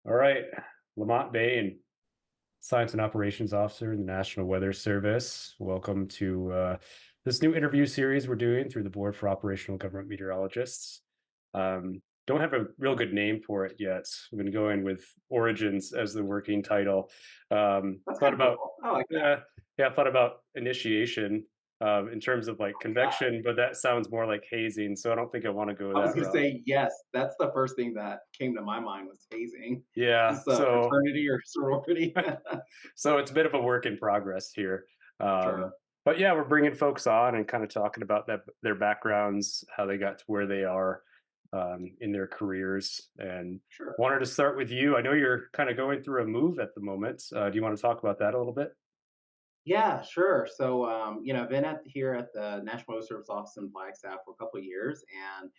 All right, Lamont Bain, Science and Operations Officer in the National Weather Service. Welcome to this new interview series we're doing through the Board for Operational Government Meteorologists. Don't have a real good name for it yet. I'm going to go in with Origins as the working title. That's Thought kind of about, cool. I like that. yeah, I thought about initiation in terms of like Oh my gosh. convection, but that sounds more like hazing, so I don't think I want to go I was that gonna route. say yes. That's the first thing that came to my mind was hazing. Yeah, Is so fraternity or sorority? so it's a bit of a work in progress here. Sure, But yeah, we're bringing folks on and kind of talking about their backgrounds, how they got to where they are in their careers. And sure. wanted to start with you. I know you're kind of going through a move at the moment. Do you want to talk about that a little bit? Yeah, sure. So, I've been here at the National Weather Service office in Flagstaff for a couple of years, and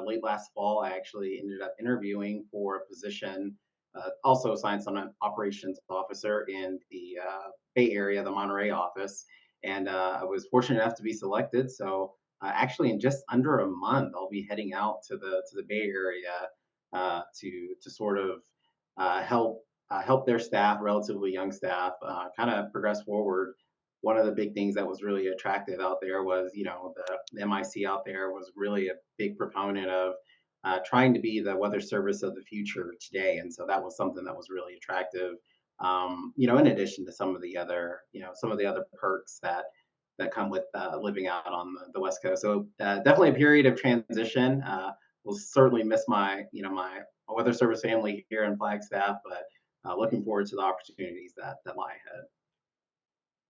late last fall, I actually ended up interviewing for a position, also a science and operations officer in the Bay Area, the Monterey office, and I was fortunate enough to be selected. So, actually, in just under a month, I'll be heading out to the Bay Area to sort of help their staff, relatively young staff, kind of progress forward. One of the big things that was really attractive out there was, the MIC out there was really a big proponent of trying to be the weather service of the future today, and so that was something that was really attractive. In addition to some of the other perks that come with living out on the West Coast. So definitely a period of transition. Will certainly miss my weather service family here in Flagstaff, but looking forward to the opportunities that lie ahead.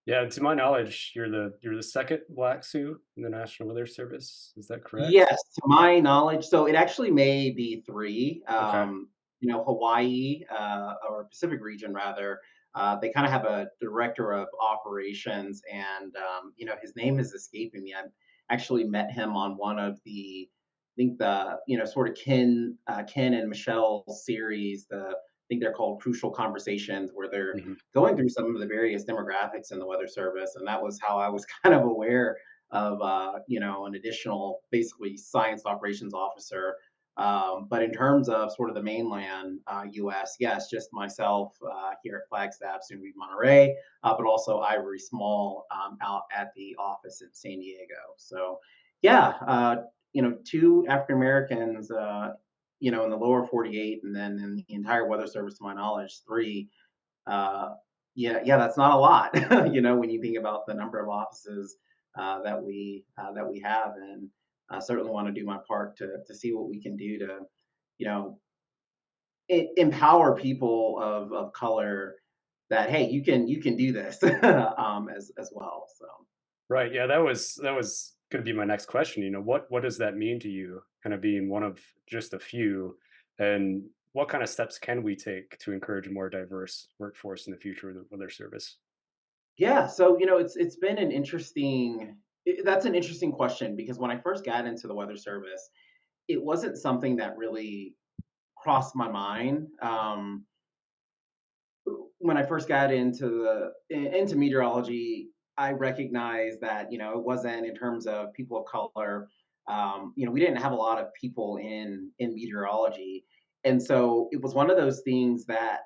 Yeah, to my knowledge, you're the second Black Sioux in the National Weather Service. Is that correct? Yes, to my knowledge, so it actually may be three. Okay. Hawaii or Pacific region rather. They kind of have a director of operations, and his name is escaping me. I actually met him on one of I think the sort of Ken and Michelle series. I think they're called Crucial Conversations, where they're Mhm. going through some of the various demographics in the Weather Service, and that was how I was kind of aware of an additional basically science operations officer. But in terms of sort of the mainland U.S., yes, just myself here at Flagstaff, soon to be Monterey, but also Ivory Small out at the office in San Diego. So, yeah, two African Americans, in the lower 48, and then in the entire Weather Service, to my knowledge, three. Uh, yeah, that's not a lot, when you think about the number of offices that we have, and I certainly want to do my part to see what we can do to, you know, empower people of color that hey, you can do this as well. So Right. Yeah, that was going to be my next question. What does that mean to you, kind of being one of just a few, and what kind of steps can we take to encourage a more diverse workforce in the future with their service? yeah, so it's been that's an interesting question because when I first got into the Weather Service, it wasn't something that really crossed my mind. When I first got into meteorology, I recognized that it wasn't in terms of people of color. We didn't have a lot of people in meteorology, and so it was one of those things that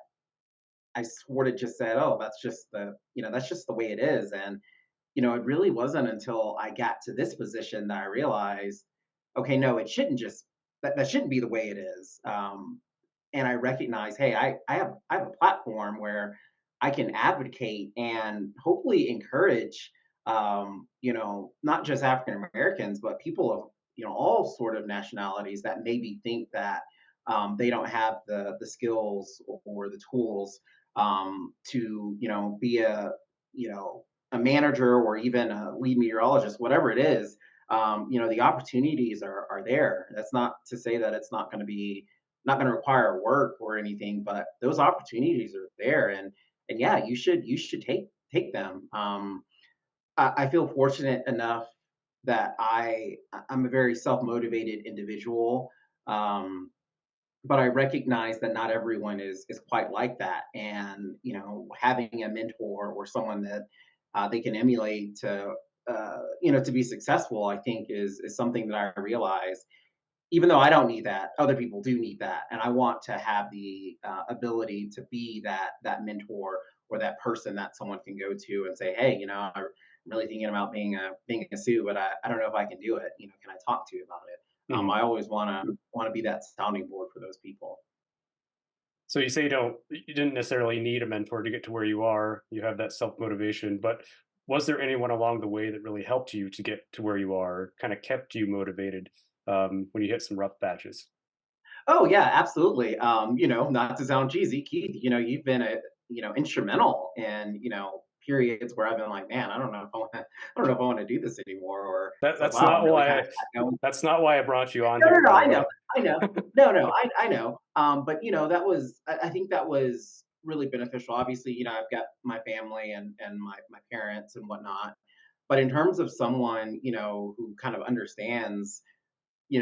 I sort of just said, "Oh, that's just the way it is." And it really wasn't until I got to this position that I realized, okay, no, it shouldn't just that shouldn't be the way it is. And I recognize, hey, I have a platform where I can advocate and hopefully encourage, not just African Americans, but people of all sort of nationalities that maybe think that they don't have the skills or the tools to be a manager or even a lead meteorologist, whatever it is. The opportunities are there. That's not to say that it's not going to require work or anything, but those opportunities are there, and yeah, you should take them. I feel fortunate enough that I'm a very self motivated individual, but I recognize that not everyone is quite like that, and having a mentor or someone that they can emulate to to be successful, I think is something that I realize. even though I don't need that, other people do need that, and I want to have the ability to be that mentor or that person that someone can go to and say, hey, I'm really thinking about being a SOO, but I don't know if I can do it. Can I talk to you about it? Mhm. I always want to be that sounding board for those people. So you say you didn't necessarily need a mentor to get to where you are. You have that self motivation, but was there anyone along the way that really helped you to get to where you are, kind of kept you motivated when you hit some rough patches? Oh yeah, absolutely. Not to sound cheesy, Keith, you've been instrumental in, periods where I've been like, man, I don't know if I want to do this anymore, or That, it's like, that's wow, I'm not really why kind of I, going. that's not why I brought you on No, no, here, no, by the I know, way. I know. No, no, I know. But that was, I think that was really beneficial. Obviously, I've got my family and my parents and whatnot. But in terms of someone, who kind of understands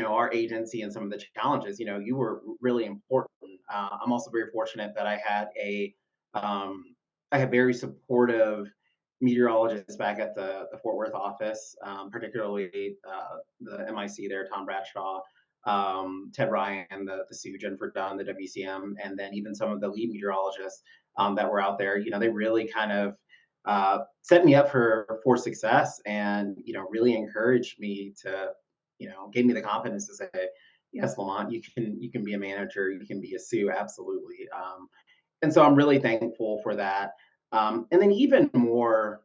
our agency and some of the challenges, you were really important. I'm also very fortunate that um, I had very supportive meteorologists back at the Fort Worth office, particularly the MIC there, Tom Bradshaw, Ted Ryan, the SOO, Jennifer Dunn, the WCM, and then even some of the lead meteorologists that were out there. They really kind of set me up for success, and really encouraged me to gave me the confidence to say, yes, Lamont, you can be a manager, you can be a SOO, absolutely. And so I'm really thankful for that. And then even more,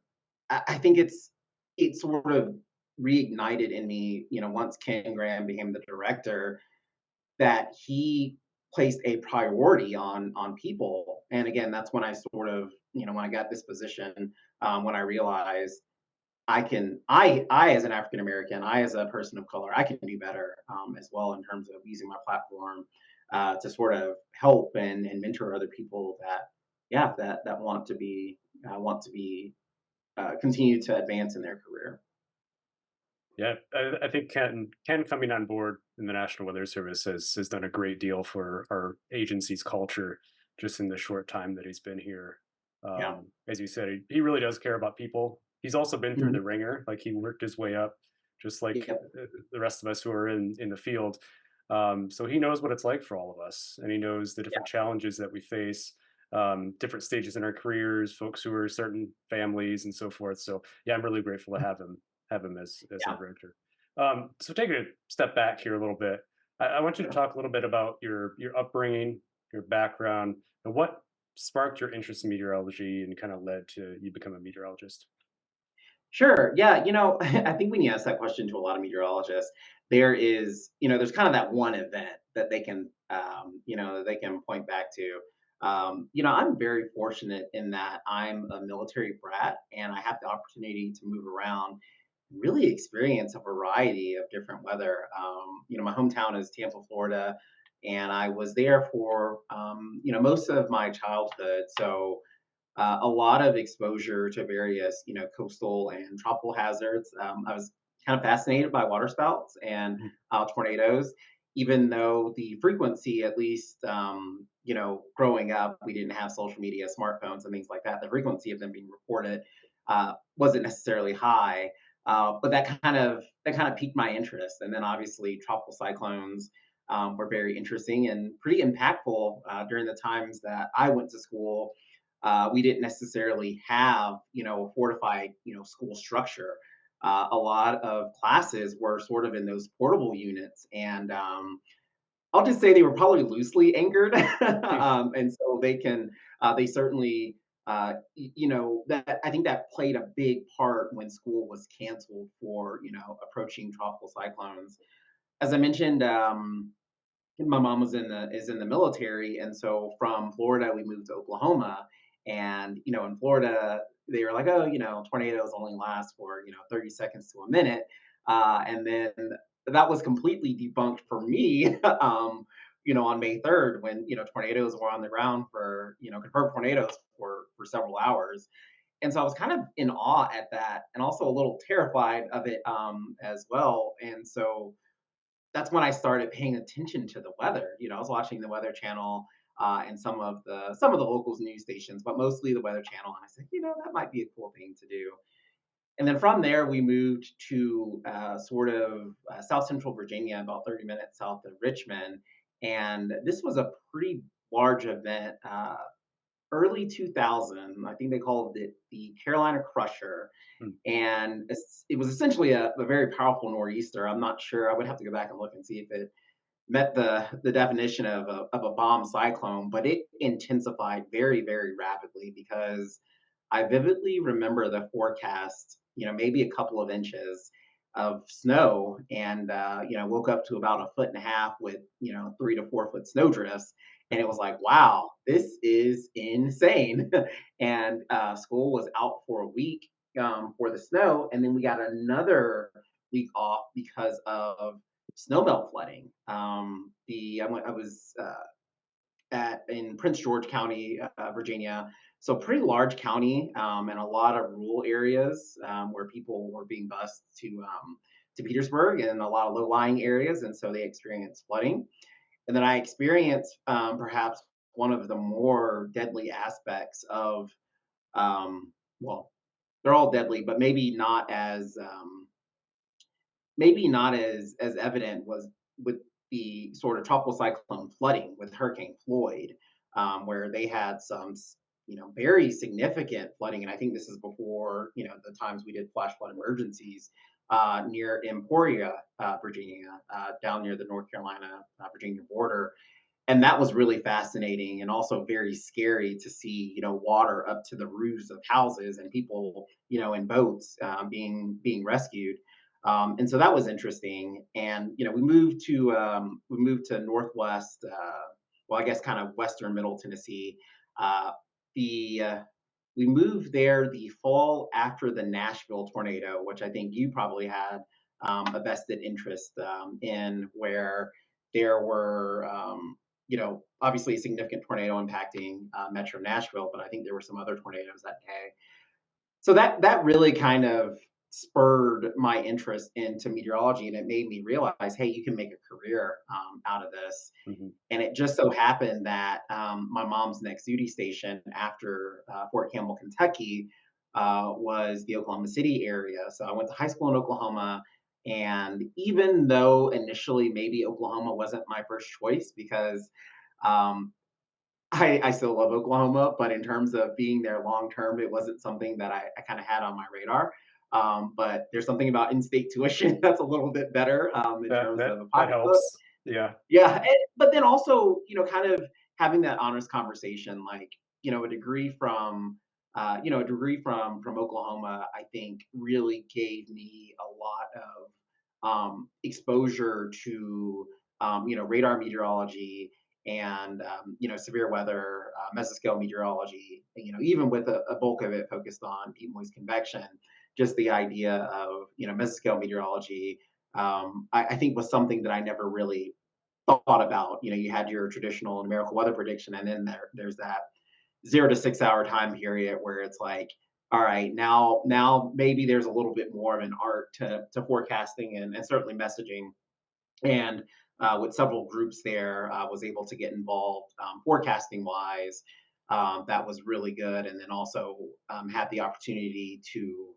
I think it sort of reignited in me, once Ken Graham became the director, that he placed a priority on people. And again, that's when I sort of, when I got this position, when I realized I as an African American, I as a person of color, I can do better as well in terms of using my platform to sort of help and mentor other people that, yeah, that want to be continue to advance in their career. Yeah, I think Ken coming on board in the National Weather Service has done a great deal for our agency's culture just in the short time that he's been here. Yeah. As you said, he really does care about people. He's also been through Mhm. the ringer, like he worked his way up, just like Yep. the rest of us who are in the field. So he knows what it's like for all of us, and he knows the Yeah. different challenges that we face, different stages in our careers, folks who are starting families and so forth. So yeah, I'm really grateful to have him as our Yeah. director. So taking a step back here a little bit, I want you to Sure. talk a little bit about your upbringing, your background, and what sparked your interest in meteorology and kind of led to you become a meteorologist. Sure. Yeah. I think when you ask that question to a lot of meteorologists, there's kind of that one event that they can point back to. I'm very fortunate in that I'm a military brat and I have the opportunity to move around, really experience a variety of different weather. My hometown is Tampa, Florida, and I was there for, most of my childhood. So, a lot of exposure to various, coastal and tropical hazards. I was kind of fascinated by waterspouts and Mhm. tornadoes, even though the frequency, at least, growing up, we didn't have social media, smartphones, and things like that. The frequency of them being reported wasn't necessarily high, but that kind of piqued my interest. And then obviously, tropical cyclones. Were very interesting and pretty impactful during the times that I went to school. We didn't necessarily have, a fortified, school structure. A lot of classes were sort of in those portable units, and I'll just say they were probably loosely anchored, Hmm. and so they certainly, that I think that played a big part when school was canceled for, approaching tropical cyclones. As I mentioned, my mom is in the military, and so from Florida we moved to Oklahoma. And in Florida they were like, oh, tornadoes only last for 30 seconds to a minute. And then that was completely debunked for me on May 3rd, when tornadoes were on the ground for confirmed tornadoes for several hours. And so I was kind of in awe at that, and also a little terrified of it as well. And so that's when I started paying attention to the weather. I was watching the Weather Channel and some of the locals news stations, but mostly the Weather Channel. And I said, that might be a cool thing to do. And then from there, we moved to sort of South Central Virginia, about 30 minutes south of Richmond. And this was a pretty large event, early 2000. I think they called it the Carolina Crusher. Hmm. And it was essentially a very powerful nor'easter. I'm not sure. I would have to go back and look and see if it met the definition of a bomb cyclone, but it intensified very, very rapidly because I vividly remember the forecast, maybe a couple of inches of snow, and woke up to about a foot and a half with 3 to 4 foot snow drifts, and it was like, wow, this is insane. And school was out for a week for the snow, and then we got another week off because of snowmelt flooding. I was at in Prince George County, Virginia. So pretty large county, and a lot of rural areas where people were being bused to Petersburg, and a lot of low lying areas, and so they experienced flooding. And then I experienced perhaps one of the more deadly aspects of well, they're all deadly, but maybe not as evident was with the sort of tropical cyclone flooding with Hurricane Floyd, where they had some very significant flooding, and I think this is before the times we did flash flood emergencies near Emporia, Virginia, down near the North Carolina Virginia border. And that was really fascinating and also very scary to see water up to the roofs of houses and people in boats being rescued. And so that was interesting. And we moved to northwest, well, I guess kind of western middle Tennessee. The We moved there the fall after the Nashville tornado, which I think you probably had a vested interest in, where there were obviously a significant tornado impacting Metro Nashville, but I think there were some other tornadoes that day. So that really kind of spurred my interest into meteorology, and it made me realize, hey, you can make a career out of this. Mhm. And it just so happened that my mom's next duty station after Fort Campbell, Kentucky, was the Oklahoma City area. So I went to high school in Oklahoma. And even though initially maybe Oklahoma wasn't my first choice, because um, I still love Oklahoma, but in terms of being there long term, it wasn't something that I kind of had on my radar. But there's something about in-state tuition that's a little bit better in That terms that of a that pocketbook. helps. Yeah. Yeah, but then also, kind of having that honest conversation, like, a degree from Oklahoma, I think really gave me a lot of exposure to, radar meteorology and, severe weather, mesoscale meteorology, even with a bulk of it focused on deep moist convection, just the idea of, mesoscale meteorology, I think was something that I never really thought about. You had your traditional numerical weather prediction, and then there's that 0 to 6 hour time period where it's like, all right, now maybe there's a little bit more of an art to forecasting and certainly messaging. And with several groups there, was able to get involved forecasting wise. That was really good, and then also had the opportunity to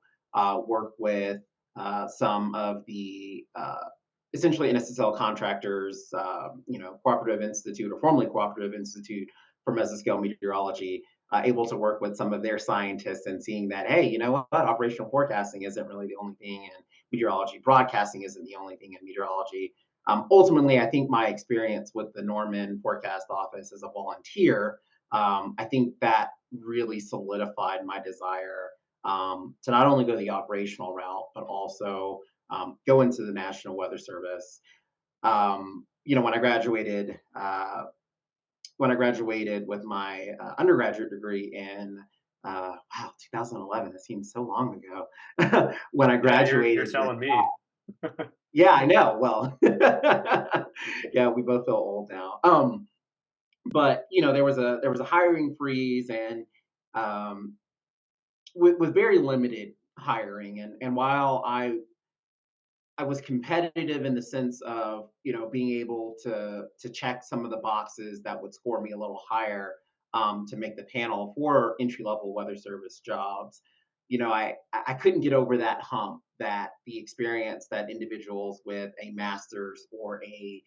work with some of the essentially NSSL contractors, Cooperative Institute, or formerly Cooperative Institute for Mesoscale Meteorology, able to work with some of their scientists and seeing that, hey, you know what, operational forecasting isn't really the only thing in meteorology, broadcasting isn't the only thing in meteorology. Ultimately, I think my experience with the Norman Forecast Office as a volunteer, I think that really solidified my desire to not only go the operational route, but also go into the National Weather Service. When I graduated with my undergraduate degree in wow, 2011. That seems so long ago. When I Yeah, you're graduated with telling me. yeah, I know. Well, yeah, we both feel old now. But there was a hiring freeze, and um, with very limited hiring. And while I was competitive in the sense of being able to check some of the boxes that would score me a little higher to make the panel for entry level weather service jobs. I couldn't get over that hump that the experience that individuals with a master's or a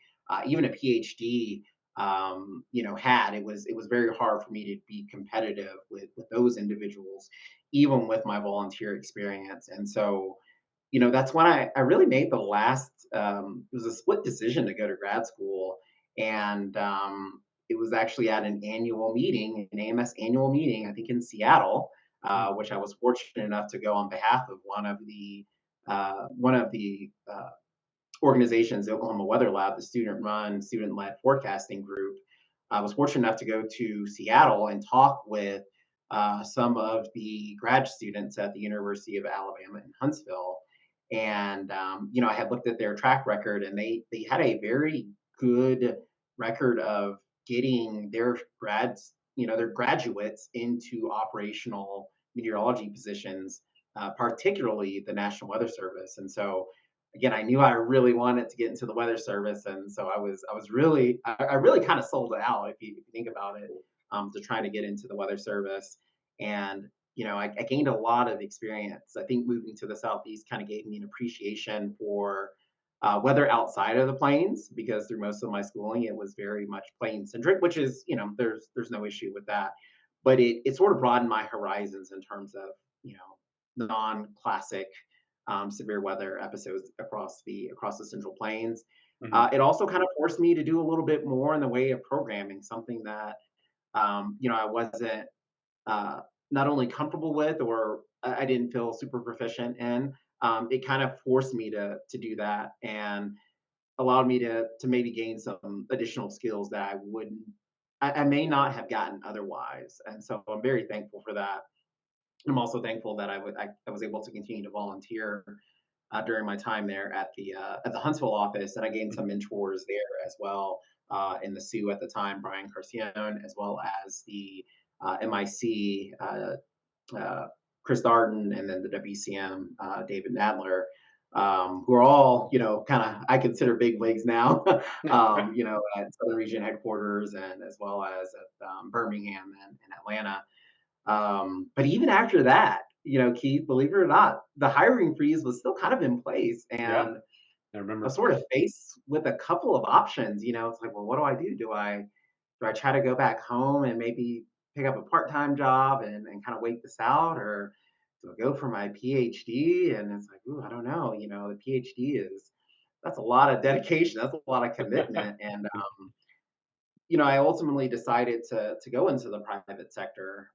even a PhD had. It was very hard for me to be competitive with those individuals, even with my volunteer experience. And so, that's when I really made the last. It was a split decision to go to grad school, and it was actually at an annual meeting, an AMS annual meeting, I think in Seattle, which I was fortunate enough to go on behalf of one of the organizations, the Oklahoma Weather Lab, the student-run, student-led forecasting group. I was fortunate enough to go to Seattle and talk with some of the grad students at the University of Alabama in Huntsville. And I had looked at their track record, and they had a very good record of getting their graduates into operational meteorology positions, particularly the National Weather Service. And so, again, I knew I really wanted to get into the weather service, and so I really kind of sold it out, if you think about it, to try to get into the weather service. And I gained a lot of experience. I think moving to the southeast kind of gave me an appreciation for weather outside of the plains, because through most of my schooling it was very much plain centric, which is, there's no issue with that. But it sort of broadened my horizons in terms of non-classic severe weather episodes across the Central Plains. Mhm. It also kind of forced me to do a little bit more in the way of programming, something that I wasn't uh, not only comfortable with, or I didn't feel super proficient in. It kind of forced me to do that, and allowed me to maybe gain some additional skills that I may not have gotten otherwise. And so I'm very thankful for that. I'm also thankful that I was able to continue to volunteer during my time there at the Huntsville office, and I gained some mentors there as well, in the SOO at the time, Brian Carcione, as well as the MIC, uh, Chris Darden, and then the WCM, David Nadler, who are all, kind of, I consider big wigs now, at Southern Region headquarters, and as well as at Birmingham and Atlanta. But even after that, Keith, believe it or not, the hiring freeze was still kind of in place. Yeah, And I I was remember. sort of faced with a couple of options. It's like, well, what do I do? Do I try to go back home and maybe pick up a part-time job and kind of wait this out, or do I go for my PhD? And it's like, ooh, I don't know. The PhD that's a lot of dedication, that's a lot of commitment. And I ultimately decided to go into the private sector,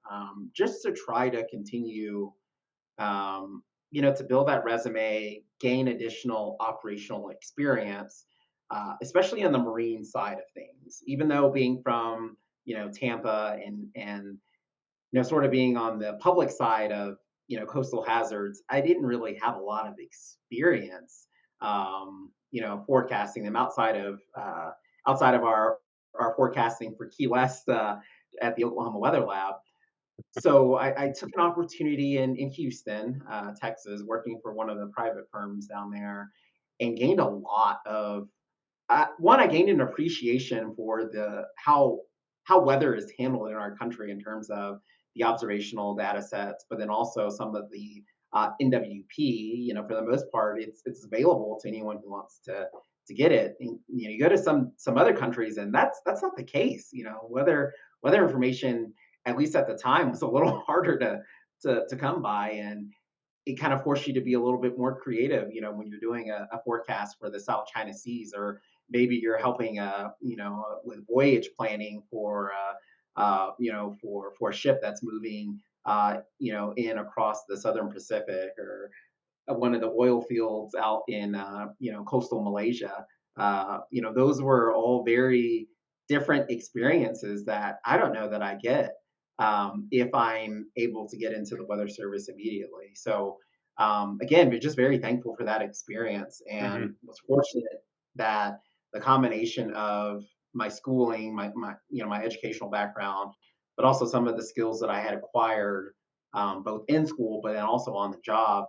just to try to continue, to build that resume, gain additional operational experience, especially on the marine side of things. Even though being from Tampa, and sort of being on the public side of coastal hazards, I didn't really have a lot of experience, forecasting them outside of our forecasting for Key West, at the Oklahoma Weather Lab. So I took an opportunity in Houston, Texas, working for one of the private firms down there, and gained a lot of one. I gained an appreciation for the how weather is handled in our country in terms of the observational data sets, but then also some of the NWP. For the most part, it's available to anyone who wants to get it. And, you go to some other countries, and that's not the case. Weather information, at least at the time, was a little harder to come by, and it kind of forced you to be a little bit more creative, when you're doing a forecast for the South China Seas, or maybe you're helping, with voyage planning for a ship that's moving, in across the Southern Pacific, or one of the oil fields out in, coastal Malaysia. Those were all very different experiences that I don't know that I get, if I'm able to get into the weather service immediately. So, again, we're just very thankful for that experience, and Mhm. was fortunate that the combination of my schooling, my educational background, but also some of the skills that I had acquired, both in school, but then also on the job,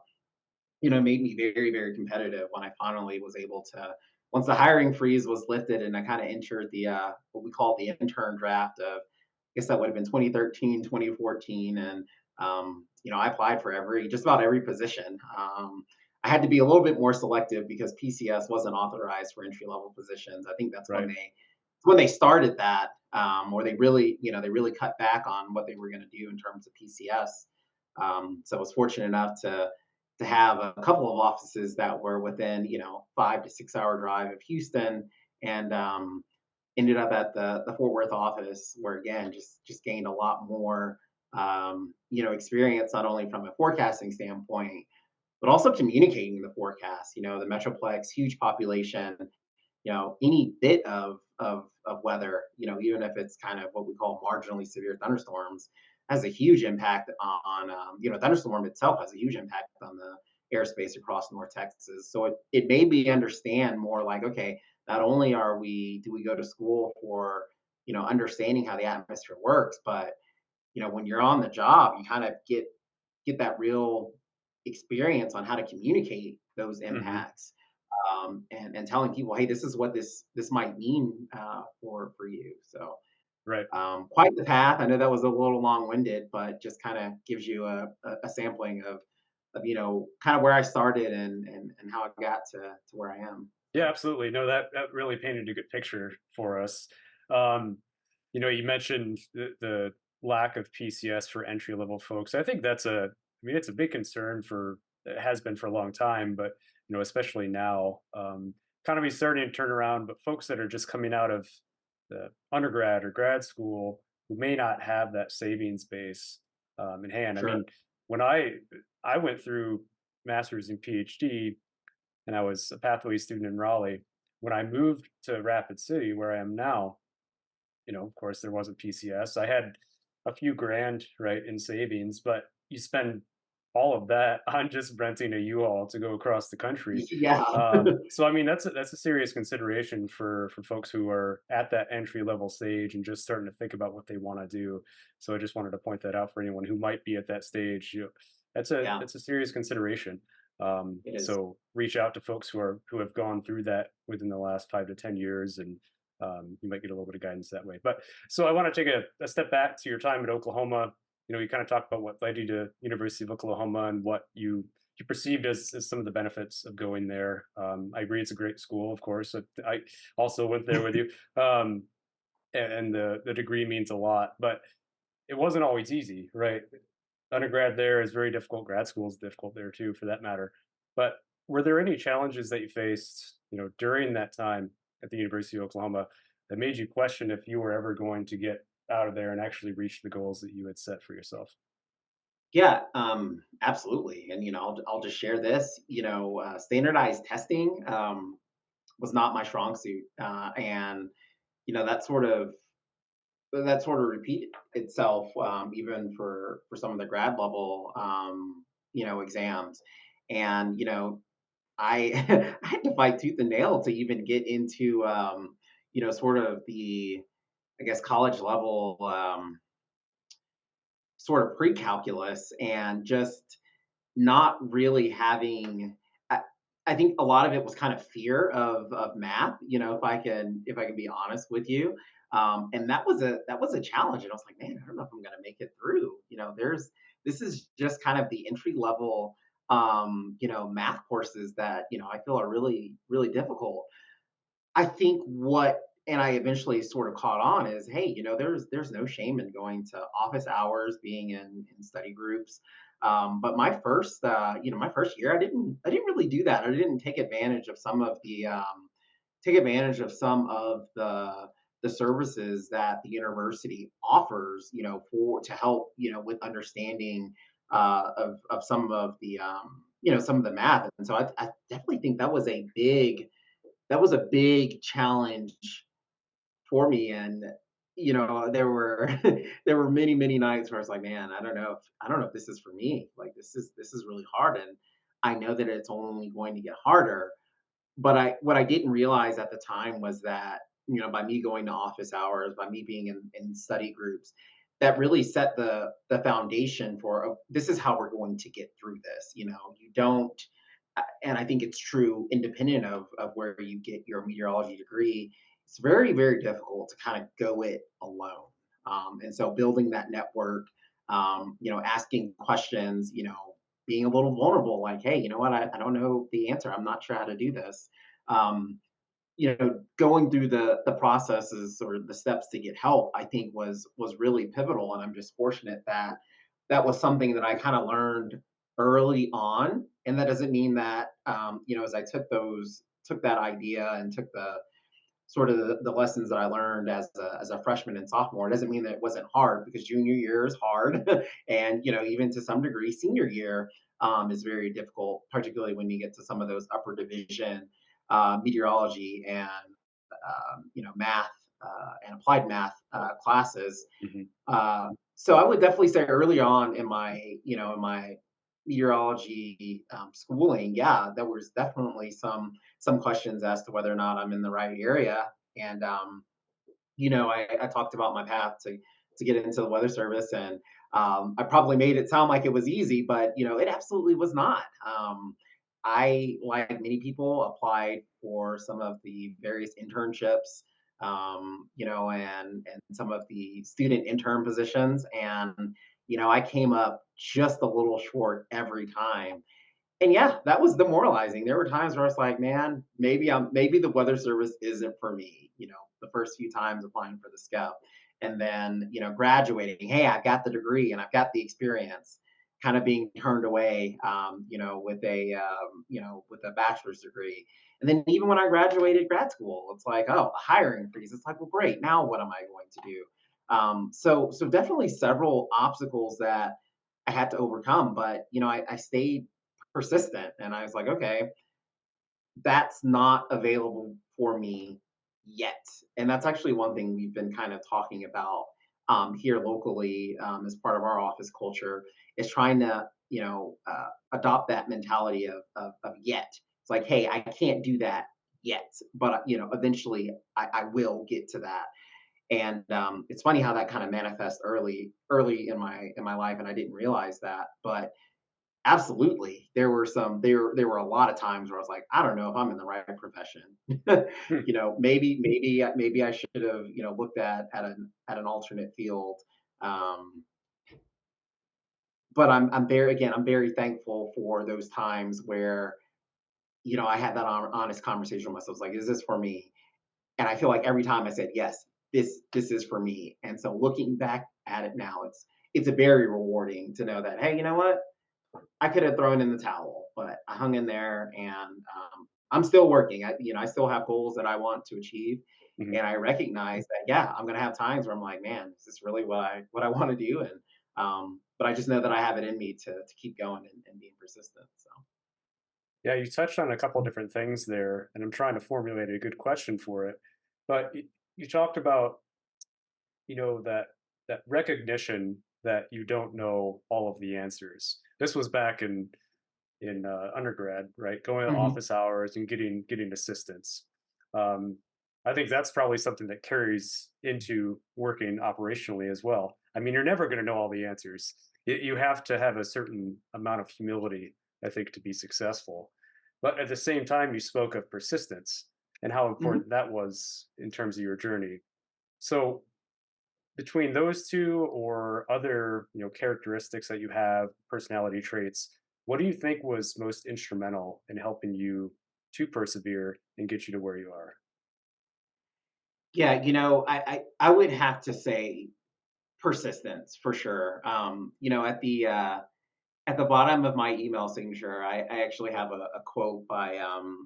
made me very, very competitive when I finally was able to, once the hiring freeze was lifted and I kind of entered the, what we call the intern draft of, I guess that would have been 2013, 2014. And I applied for just about every position. I had to be a little bit more selective because PCS wasn't authorized for entry level positions. I think that's Right. when they started that, or they really cut back on what they were going to do in terms of PCS. So I was fortunate enough to have a couple of offices that were within 5 to 6 hour drive of Houston, and ended up at the Fort Worth office, where again just gained a lot more experience, not only from a forecasting standpoint but also communicating the forecast. The Metroplex, huge population, any bit of weather, even if it's kind of what we call marginally severe thunderstorms, has a huge impact on, thunderstorm itself has a huge impact on the airspace across North Texas. So it made me understand more like, okay, not only do we go to school for, understanding how the atmosphere works, but, when you're on the job, you kind of get that real experience on how to communicate those Hmm. impacts, and telling people, hey, this is what this might mean for you. So Right. quite the path. I know that was a little long winded, but just kind of gives you a sampling of kind of where I started and how I got to where I am. Yeah, So absolutely. No, that really painted a good picture for us. Um, you mentioned the lack of PCS for entry level folks. I think I mean, it's a big concern for it has been for a long time, but especially now, economy's starting to turn around. But folks that are just coming out of the undergrad or grad school who may not have that savings base in hand. I sure. mean, when I went through master's and PhD, and I was a pathway student in Raleigh. When I moved to Rapid City, where I am now, of course, there wasn't PCS. I had a few grand, right, in savings, but you spend all of that on just renting a U-Haul to go across the country. Yeah. So I mean, that's a serious consideration for folks who are at that entry level stage and just starting to think about what they want to do. So I just wanted to point that out for anyone who might be at that stage. Yeah, That's a serious consideration. it is. So reach out to folks who have gone through that within the last 5 to 10 years, and you might get a little bit of guidance that way. But so I want to take a step back to your time at Oklahoma. You kind of talked about what led you to University of Oklahoma and what you perceived as some of the benefits of going there. I agree, it's a great school, of course. I also went there with you, and the degree means a lot, but it wasn't always easy, right? Undergrad there is very difficult. Grad school is difficult there too, for that matter. But were there any challenges that you faced, during that time at the University of Oklahoma that made you question if you were ever going to get out of there and actually reach the goals that you had set for yourself? Yeah, absolutely. And I'll just share this. Standardized testing was not my strong suit, and you know that sort of that sort of repeated itself, even for some of the grad level exams. And I I had to fight tooth and nail to even get into sort of the, I guess, college level, sort of pre-calculus, and just not really having. I think a lot of it was kind of fear of math. If I can be honest with you, and that was a challenge. And I was like, man, I don't know if I'm going to make it through. This is just kind of the entry level, math courses that I feel are really really difficult. I think what and I eventually sort of caught on is, hey, there's no shame in going to office hours, being in study groups. But my first year, I didn't really do that. I didn't take advantage of some of the services that the university offers, for to help, with understanding of some of the math. And so I definitely think that was a big challenge for me. And there were there were many many nights where I was like, man, I don't know if this is for me. Like, this is really hard, and I know that it's only going to get harder. But what I didn't realize at the time was that, by me going to office hours, by me being in study groups, that really set the foundation for, this is how we're going to get through this. You don't, and I think it's true independent of where you get your meteorology degree. It's very very difficult to kind of go it alone. And so building that network, asking questions, being a little vulnerable, like, hey, you know what, I don't know the answer. I'm not sure how to do this. Um, Going through the processes or the steps to get help, I think was really pivotal. And I'm just fortunate that that was something that I kind of learned early on. And that doesn't mean that, as I took that idea and took the sort of the lessons that I learned as a freshman and sophomore. It doesn't mean that it wasn't hard, because junior year is hard, and even to some degree, senior year is very difficult, particularly when you get to some of those upper division meteorology and math and applied math classes. Mhm. So I would definitely say early on in my meteorology schooling, yeah, there was definitely some questions as to whether or not I'm in the right area. And I talked about my path to get into the weather service, and I probably made it sound like it was easy, but it absolutely was not. I, like many people, applied for some of the various internships, and some of the student intern positions, and I came up just a little short every time. And yeah, that was demoralizing. There were times where I was like, man, maybe the weather service isn't for me, the first few times applying for the scout. And then, graduating, hey, I've got the degree and I've got the experience, kind of being turned away, with a bachelor's degree. And then even when I graduated grad school, it's like, oh, a hiring freeze. It's like, well, great. Now what am I going to do? So definitely several obstacles that I had to overcome, but I stayed persistent, and I was like, okay, that's not available for me yet. And that's actually one thing we've been kind of talking about here locally, as part of our office culture, is trying to adopt that mentality of yet. It's like, hey, I can't do that yet, but eventually I will get to that. And it's funny how that kind of manifests early in my life, and I didn't realize that. But absolutely, there were a lot of times where I was like, I don't know if I'm in the right profession. Hmm. Maybe I should have looked at an alternate field. Um, but I'm very thankful for those times where I had that honest conversation with myself. Like, is this for me? And I feel like every time I said yes, this is for me. And so looking back at it now, it's a very rewarding to know that, hey, you know what? I could have thrown in the towel, but I hung in there, and I'm still working. I still have goals that I want to achieve, Mhm. and I recognize that, yeah, I'm gonna have times where I'm like, man, is this really what I want to do? And but I just know that I have it in me to keep going and being persistent. So. Yeah, you touched on a couple different things there, and I'm trying to formulate a good question for it. But you talked about, that recognition that you don't know all of the answers. This was back in undergrad, right? Going to Mhm. office hours and getting assistance. Um, I think that's probably something that carries into working operationally as well. I mean, you're never going to know all the answers. You have to have a certain amount of humility, I think, to be successful. But at the same time, you spoke of persistence and how Mhm. important that was in terms of your journey. So between those two or other, characteristics that you have, personality traits, what do you think was most instrumental in helping you to persevere and get you to where you are? Yeah, I would have to say persistence for sure. At the bottom of my email signature, I actually have a quote by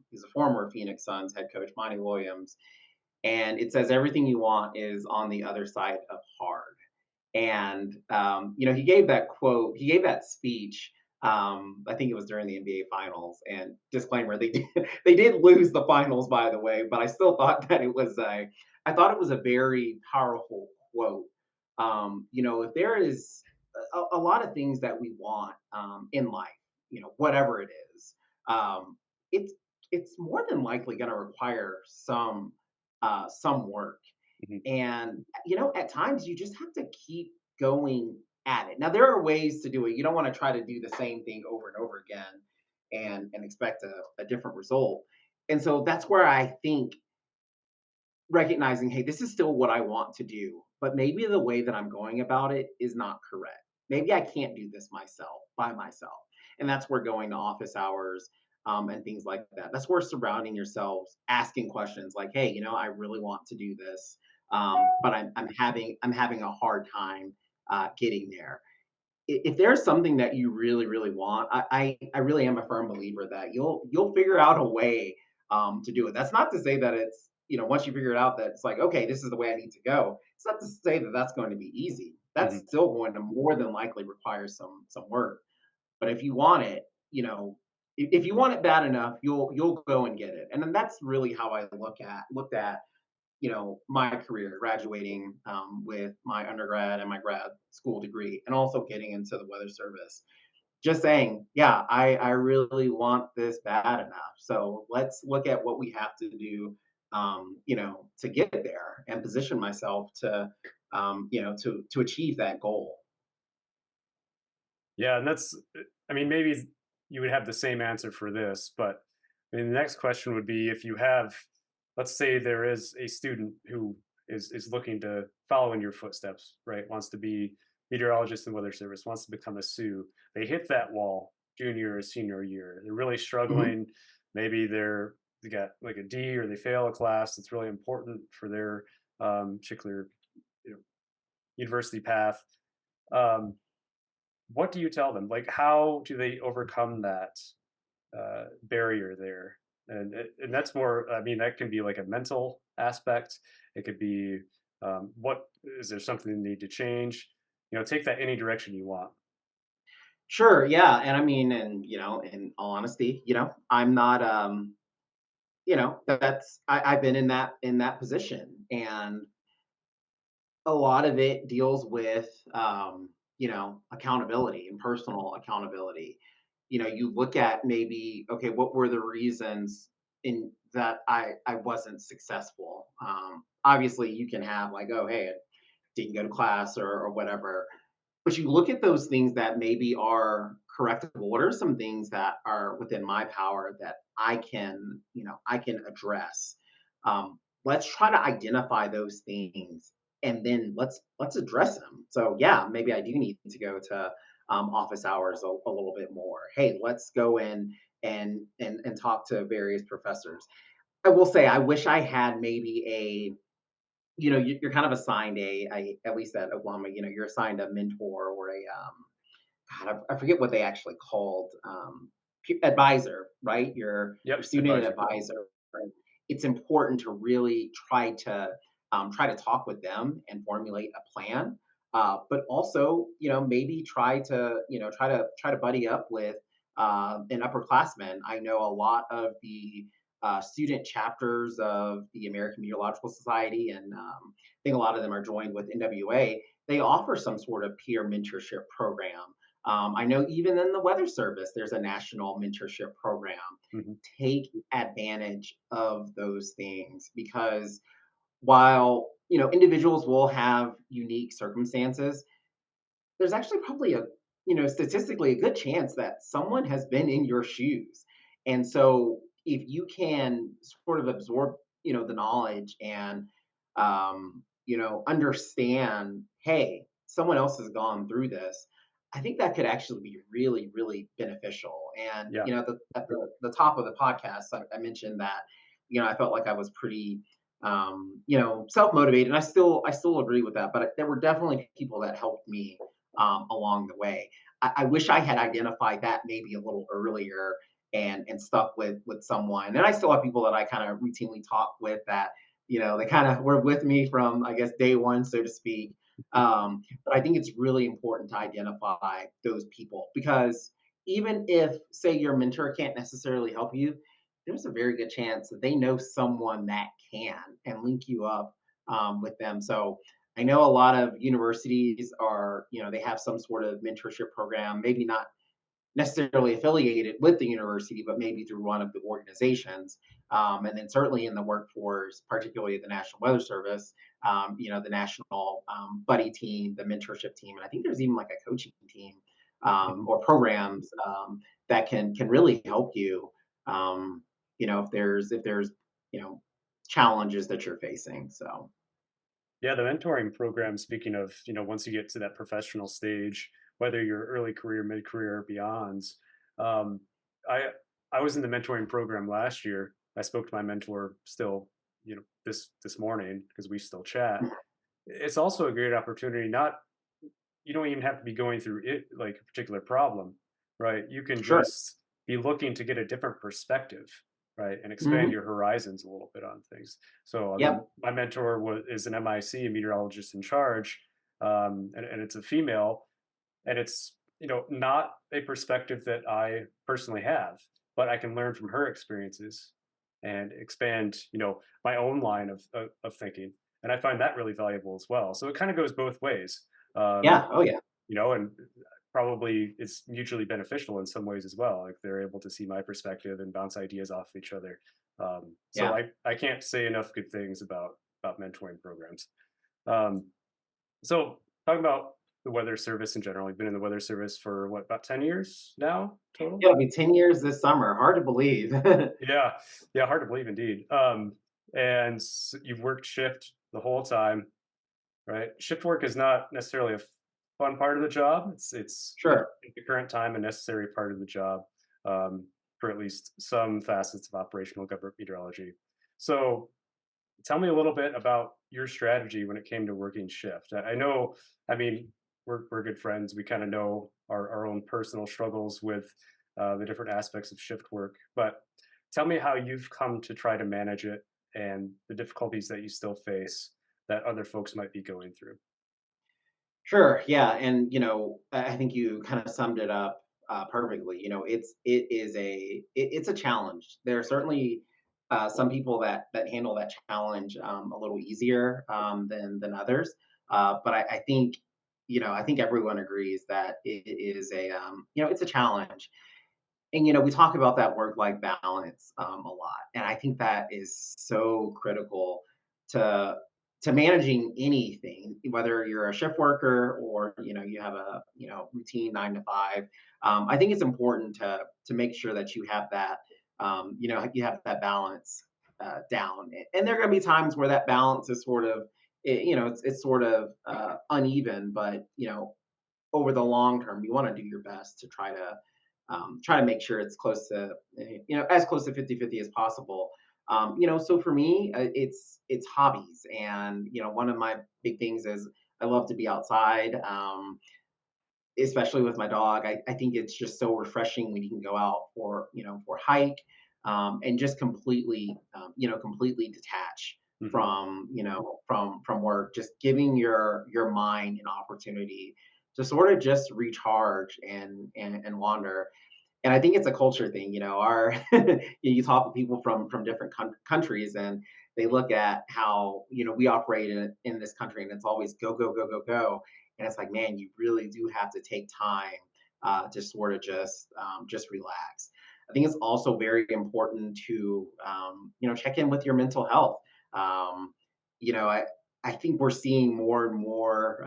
he's a former Phoenix Suns head coach, Monty Williams, and it says, "Everything you want is on the other side of hard." And he gave that quote, he gave that speech. I think it was during the NBA Finals. And disclaimer, they did, they did lose the finals, by the way, but I still thought that I thought it was a very powerful quote. If there is a lot of things that we want in life, whatever it is, it's it's more than likely going to require some work. Mhm. And at times you just have to keep going at it. Now there are ways to do it. You don't want to try to do the same thing over and over again and expect a different result. And so that's where I think recognizing, hey, this is still what I want to do, but maybe the way that I'm going about it is not correct. maybe I can't do this myself by myself. And that's where going to office hours and things like that. That's where surrounding yourselves, asking questions like, "Hey, I really want to do this, but I'm having a hard time getting there." If there's something that you really really want, I really am a firm believer that you'll figure out a way to do it. That's not to say that it's once you figure it out that it's like, okay, this is the way I need to go. It's not to say that that's going to be easy. That's Mhm. still going to more than likely require some work. But if you want it, if you want it bad enough, you'll go and get it. And then that's really how I looked at my career, graduating with my undergrad and my grad school degree, and also getting into the weather service. Just saying, yeah, I really want this bad enough. So let's look at what we have to do, to get there and position myself to achieve that goal. Yeah, and I mean, maybe you would have the same answer for this, but I mean, the next question would be if you have, let's say there is a student who is looking to follow in your footsteps, right? Wants to be meteorologist in weather service, wants to become a SOO. They hit that wall junior or senior year. They're really Mhm. struggling. Maybe they got like a D or they fail a class that's really important for their particular you know, university path. Um, what do you tell them? Like, how do they overcome that barrier there? And that's more. I mean, that can be like a mental aspect. It could be what is there something they need to change? Take that any direction you want. Sure, yeah, and I mean, and in all honesty, I'm not, I've been in that position, and a lot of it deals with, accountability and personal accountability. You look at maybe, okay, what were the reasons in that I wasn't successful? Obviously, you can have like, oh, hey, I didn't go to class or whatever, but you look at those things that maybe are correctable. What are some things that are within my power that I can address? Let's try to identify those things, and then let's address them. So yeah, maybe I do need to go to office hours a little bit more. Hey, let's go in and talk to various professors. I will say I wish I had maybe you're kind of assigned at least at Oklahoma, you're assigned a mentor or a God, I forget what they actually called advisor, right? Your Yep, student advisor. advisor. Right? It's important to really try to talk with them and formulate a plan, but also maybe try to buddy up with an upperclassman. I know a lot of the student chapters of the American Meteorological Society, and I think a lot of them are joined with NWA. They offer some sort of peer mentorship program. I know even in the weather service, there's a national mentorship program. Hmm. Take advantage of those things because while individuals will have unique circumstances, there's actually probably statistically a good chance that someone has been in your shoes. And so if you can sort of absorb, the knowledge and, understand, hey, someone else has gone through this, I think that could actually be really, really beneficial. And, Yeah. at the top of the podcast, I mentioned that, I felt like I was pretty, self motivated. And I still agree with that. But there were definitely people that helped me along the way. I wish I had identified that maybe a little earlier and stuck with someone. And I still have people that I kind of routinely talk with that they kind of were with me from I guess day one, so to speak. But I think it's really important to identify those people because even if say your mentor can't necessarily help you, there's a very good chance that they know someone that can and link you up with them. So I know a lot of universities are, they have some sort of mentorship program, maybe not necessarily affiliated with the university, but maybe through one of the organizations. And then certainly in the workforce, particularly the National Weather Service, the national buddy team, the mentorship team, and I think there's even like a coaching team Mhm. or programs that can really help you. If there's you know challenges that you're facing. So Yeah, the mentoring program, speaking of, once you get to that professional stage, whether you're early career, mid career, or beyond. Um, I I was in the mentoring program last year. I spoke to my mentor still, this morning because we still chat. It's also a great opportunity. Not You don't even have to be going through it like a particular problem, right? You can Sure. just be looking to get a different perspective, right, and expand Hmm. your horizons a little bit on things. So, I mean, Yep. my mentor is an MIC, a meteorologist in charge, and it's a female, and it's not a perspective that I personally have, but I can learn from her experiences and expand my own line of thinking, and I find that really valuable as well. So it kind of goes both ways. um, Yeah. Oh yeah. and probably it's mutually beneficial in some ways as well. Like they're able to see my perspective and bounce ideas off of each other. So Yeah. I can't say enough good things about mentoring programs. Um, so talking about the weather service in general, you've been in the weather service for what, about 10 years now total? It'll be 10 years this summer. Hard to believe. Yeah, yeah, hard to believe indeed. And you've worked shift the whole time, right? Shift work is not necessarily a fun part of the job. It's at Sure. the current time a necessary part of the job, um, for at least some facets of operational government meteorology. So tell me a little bit about your strategy when it came to working shift. I know, I mean, we're good friends. We kind of know our own personal struggles with the different aspects of shift work. But tell me how you've come to try to manage it and the difficulties that you still face that other folks might be going through. Sure. Yeah. And I think you kind of summed it up perfectly. It's a challenge. There are certainly some people that handle that challenge a little easier than others. But I think I think everyone agrees that it is it's a challenge. And we talk about that work life balance a lot, and I think that is so critical to managing anything, whether you're a shift worker or you have a routine 9 to 5. I think it's important to make sure that you have that you have that balance down. And there are going to be times where that balance is sort of it's sort of uneven, but over the long term, you want to do your best to try to make sure it's close to as close to 50-50 as possible. So for me, it's hobbies, and one of my big things is I love to be outside. Especially with my dog, I think it's just so refreshing when you can go out for a hike, and just completely detach Hmm. from work, just giving your mind an opportunity to sort of just recharge and wander. And I think it's a culture thing. Our you talk to people from different countries, and they look at how we operate in this country, and it's always go go go go go. And it's like, man, you really do have to take time to sort of just relax. I think it's also very important to check in with your mental health. Um, I think we're seeing more and more.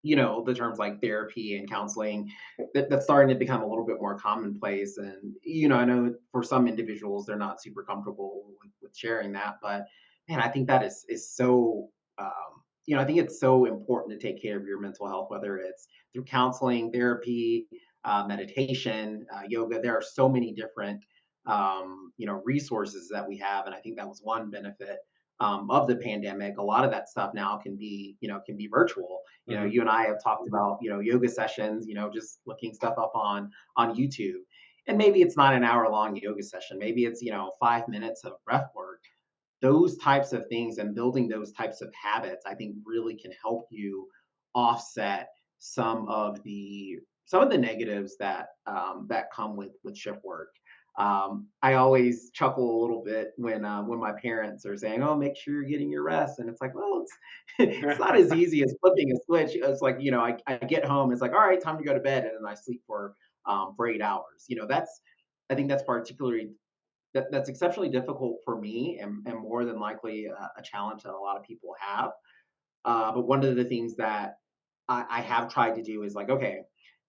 The terms like therapy and counseling that's starting to become a little bit more commonplace. And I know for some individuals they're not super comfortable with sharing that, but man, I think that is so I think it's so important to take care of your mental health, whether it's through counseling, therapy, meditation, yoga. There are so many different resources that we have, and I think that was one benefit of the pandemic. A lot of that stuff now can be virtual. Hmm. You and I have talked about yoga sessions, just looking stuff up on YouTube. And maybe it's not an hour long yoga session. Maybe it's 5 minutes of breath work. Those types of things and building those types of habits, I think, really can help you offset some of the negatives that come with shift work. I always chuckle a little bit when my parents are saying, "Oh, make sure you're getting your rest," and it's like, well, it's it's not as easy as flipping a switch. It's like I get home, it's like, all right, time to go to bed, and then I sleep for 8 hours. I think that's particularly that's exceptionally difficult for me, and more than likely a challenge that a lot of people have. But one of the things that I have tried to do is like, okay,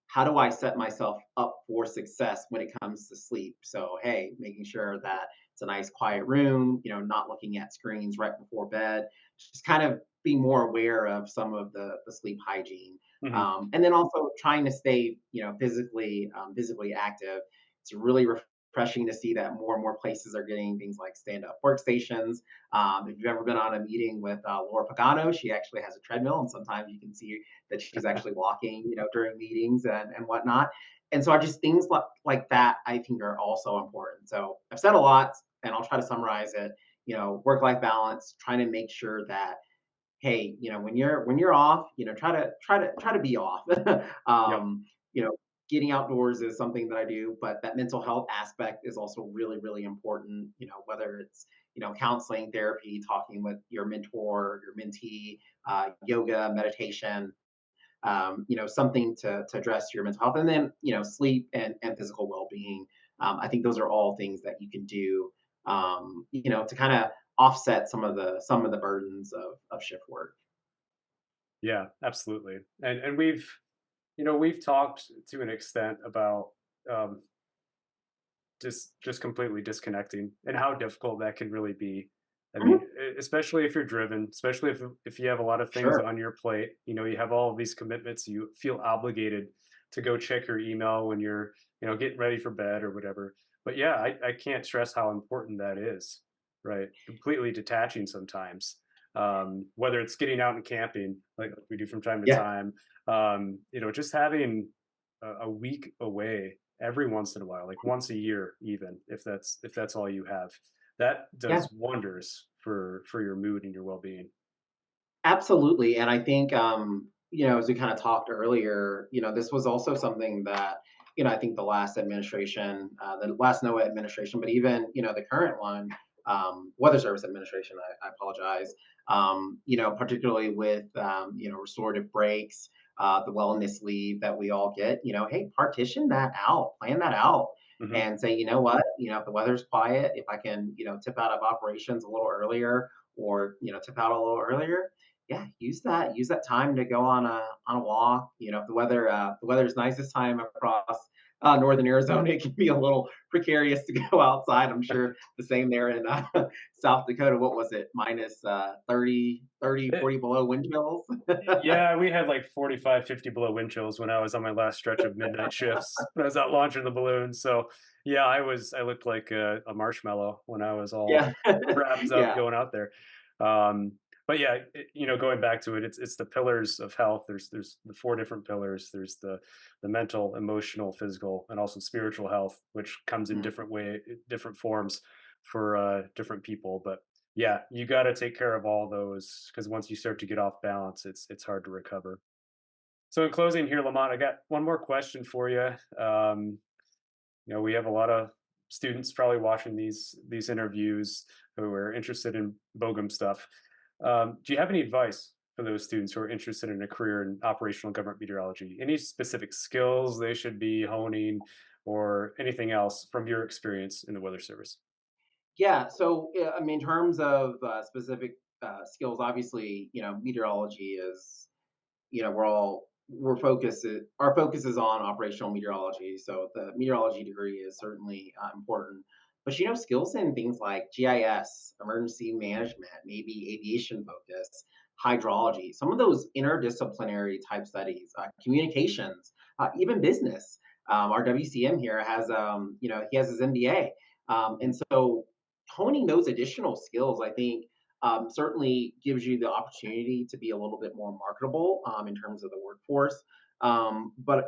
how do I set myself up for success when it comes to sleep? So, hey, making sure that it's a nice quiet room, not looking at screens right before bed, just kind of being more aware of some of the sleep hygiene, Mhm. and then also trying to stay, physically active. It's really refreshing to see that more and more places are getting things like stand-up workstations. If you've ever been on a meeting with Laura Pagano, she actually has a treadmill, and sometimes you can see that she's actually walking, during meetings and whatnot. And so, I just things like that I think are also important. So I've said a lot, and I'll try to summarize it. Work-life balance, trying to make sure that hey, when you're off, try to be off. Yep. um, you know, Getting outdoors is something that I do, but that mental health aspect is also really, really important. Whether it's counseling, therapy, talking with your mentor, your mentee, yoga, meditation, something to address your mental health, and then sleep and physical well-being. I think those are all things that you can do, to kind of offset some of the burdens of shift work. Yeah, absolutely. And we've talked to an extent about um, just completely disconnecting and how difficult that can really be. I mean, Mhm. especially if you're driven, especially if you have a lot of things Sure. on your plate, you have all of these commitments, you feel obligated to go check your email when you're, getting ready for bed or whatever. But yeah, I can't stress how important that is, right? Completely detaching sometimes. Whether it's getting out and camping, like we do from time to Yeah. time, just having a week away every once in a while, like once a year, even if that's all you have, that Yeah. does wonders for your mood and your well-being. Absolutely. And I think, as we kind of talked earlier, this was also something that, I think the last administration, the last NOAA administration, but even, the current one, Weather Service Administration, I apologize, particularly with, restorative breaks, the wellness leave that we all get, hey, partition that out, plan that out. Hmm. And say, you know what, if the weather's quiet, if I can, tip out of operations a little earlier or, tip out a little earlier, yeah, use that time to go on a walk. If the weather's nice this time across northern Arizona, it can be a little precarious to go outside. I'm sure the same there in South Dakota. What was it? Minus 30, It, 40 below wind chills. yeah, we had like 45, 50 below wind chills when I was on my last stretch of midnight shifts when I was out launching the balloon. So yeah, I looked like a marshmallow when I was all Yeah. wrapped up Yeah. going out there. Um, but yeah, going back to it, it's the pillars of health. There's the four different pillars. There's the mental, emotional, physical, and also spiritual health, which comes in Mm. different forms for different people. But yeah, you got to take care of all those because once you start to get off balance, it's hard to recover. So in closing here, Lamont, I got one more question for you. We have a lot of students probably watching these interviews who are interested in BOGM stuff. Do you have any advice for those students who are interested in a career in operational government meteorology? Any specific skills they should be honing, or anything else from your experience in the Weather Service? Yeah. So, I mean, in terms of specific skills, obviously, meteorology is we're focused our focus is on operational meteorology, so the meteorology degree is certainly important. But skills in things like GIS, emergency management, maybe aviation focus, hydrology, some of those interdisciplinary type studies, communications, even business. Our WCM here has he has his MBA, and so honing those additional skills, I think, certainly gives you the opportunity to be a little bit more marketable in terms of the workforce. But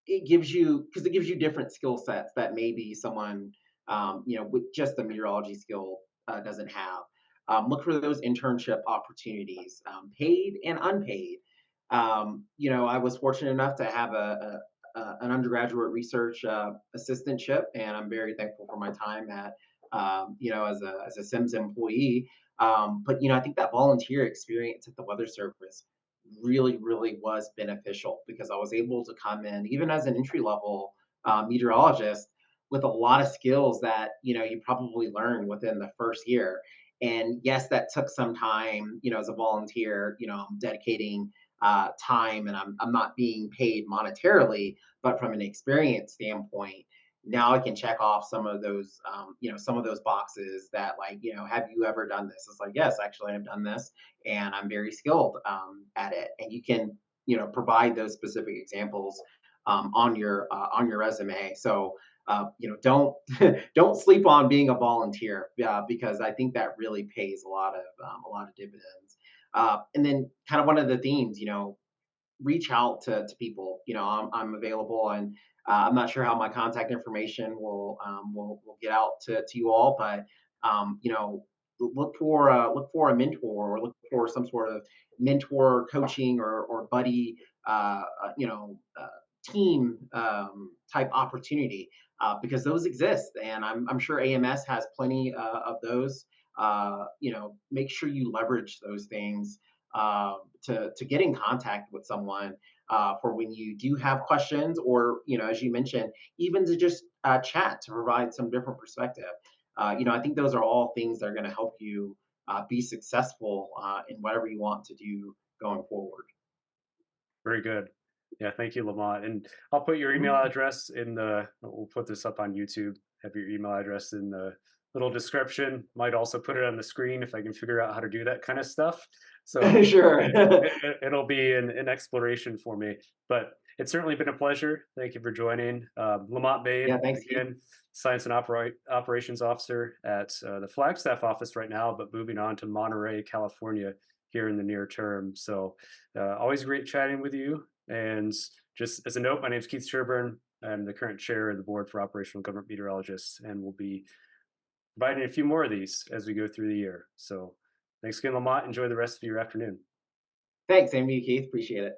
it gives you different skill sets that maybe someone with just the meteorology skill doesn't have. Look for those internship opportunities, paid and unpaid. I was fortunate enough to have an undergraduate research assistantship, and I'm very thankful for my time at as a Sims employee. But I think that volunteer experience at the Weather Service really, really was beneficial because I was able to come in even as an entry level meteorologist with a lot of skills that you probably learn within the first year. And yes, that took some time. As a volunteer, I'm dedicating time, and I'm not being paid monetarily, but from an experience standpoint. now I can check off some of those, some of those boxes that, like, have you ever done this? It's like, yes, actually, I've done this, and I'm very skilled at it. And you can, provide those specific examples on your resume. So, don't don't sleep on being a volunteer, because I think that really pays a lot of dividends. And then, kind of one of the themes, reach out to people. I'm available, and I'm not sure how my contact information will get out to you all, but look for a mentor, or look for some sort of mentor coaching or buddy, team type opportunity, because those exist, and I'm sure AMS has plenty of those. Make sure you leverage those things to get in contact with someone for when you do have questions, or as you mentioned, even to just chat to provide some different perspective. I think those are all things that are going to help you be successful in whatever you want to do going forward. Very good. Yeah, thank you, Lamont. And I'll put your email Mhm. address in the, we'll put this up on YouTube, have your email address in the little description. Might also put it on the screen if I can figure out how to do that kind of stuff. So Sure. it'll be an exploration for me. But it's certainly been a pleasure. Thank you for joining. Lamont Yeah, Bain, thanks, Keith. again, Science and Operations Officer at the Flagstaff office right now, but moving on to Monterey, California here in the near term. So always great chatting with you. And just as a note, my name is Keith Sherburn. I'm the current chair of the board for operational government meteorologists, and we'll be providing a few more of these as we go through the year. So thanks again, Lamont. Enjoy the rest of your afternoon. Thanks, Amy, Keith. Appreciate it.